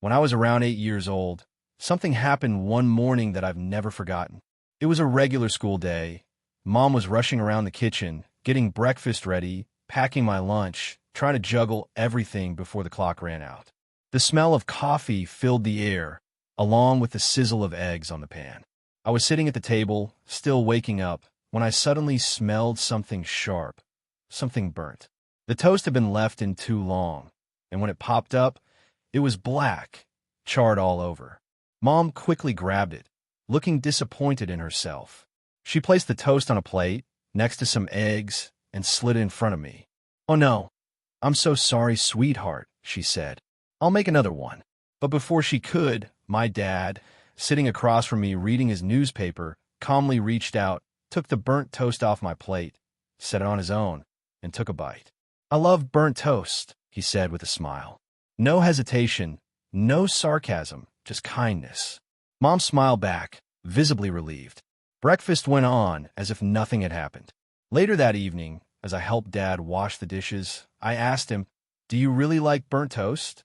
When I was around 8 years old, something happened one morning that I've never forgotten. It was a regular school day. Mom was rushing around the kitchen, getting breakfast ready, packing my lunch, trying to juggle everything before the clock ran out. The smell of coffee filled the air, along with the sizzle of eggs on the pan. I was sitting at the table, still waking up, when I suddenly smelled something sharp, something burnt. The toast had been left in too long, and when it popped up, it was black, charred all over. Mom quickly grabbed it, looking disappointed in herself. She placed the toast on a plate, next to some eggs, and slid it in front of me. "Oh no, I'm so sorry, sweetheart," she said. "I'll make another one." But before she could, my dad, sitting across from me reading his newspaper, calmly reached out, took the burnt toast off my plate, set it on his own, and took a bite. "I love burnt toast," he said with a smile. No hesitation, no sarcasm, just kindness. Mom smiled back, visibly relieved. Breakfast went on as if nothing had happened. Later that evening, as I helped Dad wash the dishes, I asked him, "Do you really like burnt toast?"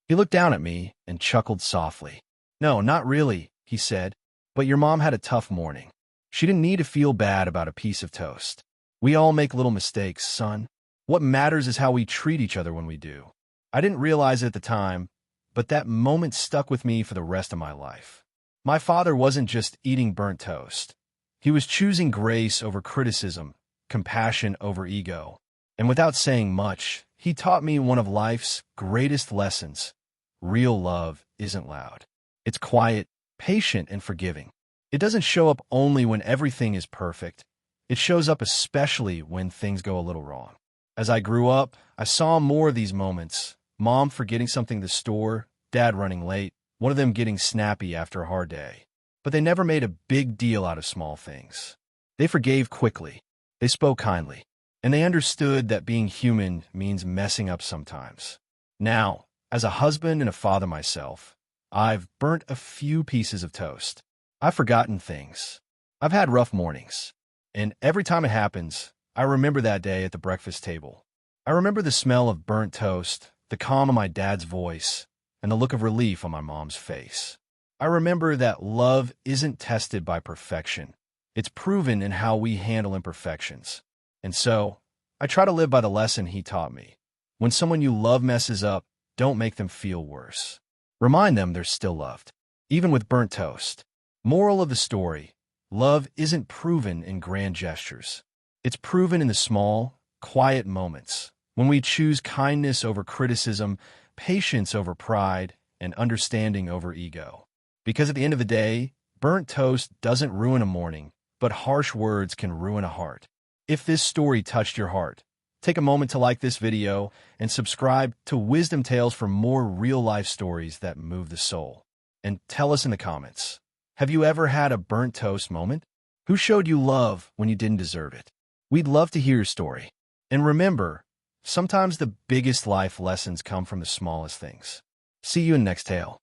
He looked down at me and chuckled softly. "No, not really," he said, "but your mom had a tough morning. She didn't need to feel bad about a piece of toast. We all make little mistakes, son. What matters is how we treat each other when we do." I didn't realize it at the time, but that moment stuck with me for the rest of my life. My father wasn't just eating burnt toast. He was choosing grace over criticism, compassion over ego. And without saying much, he taught me one of life's greatest lessons. Real love isn't loud. It's quiet, patient, and forgiving. It doesn't show up only when everything is perfect. It shows up especially when things go a little wrong. As I grew up, I saw more of these moments. Mom forgetting something at the store, Dad running late, one of them getting snappy after a hard day. But they never made a big deal out of small things. They forgave quickly. They spoke kindly. And they understood that being human means messing up sometimes. Now, as a husband and a father myself, I've burnt a few pieces of toast. I've forgotten things. I've had rough mornings. And every time it happens, I remember that day at the breakfast table. I remember the smell of burnt toast, the calm of my dad's voice, and the look of relief on my mom's face. I remember that love isn't tested by perfection. It's proven in how we handle imperfections. And so, I try to live by the lesson he taught me. When someone you love messes up, don't make them feel worse. Remind them they're still loved, even with burnt toast. Moral of the story: love isn't proven in grand gestures. It's proven in the small, quiet moments, when we choose kindness over criticism, patience over pride, and understanding over ego. Because at the end of the day, burnt toast doesn't ruin a morning, but harsh words can ruin a heart. If this story touched your heart, take a moment to like this video and subscribe to Wisdom Tales for more real-life stories that move the soul. And tell us in the comments, have you ever had a burnt toast moment? Who showed you love when you didn't deserve it? We'd love to hear your story. And remember, sometimes the biggest life lessons come from the smallest things. See you in the next tale.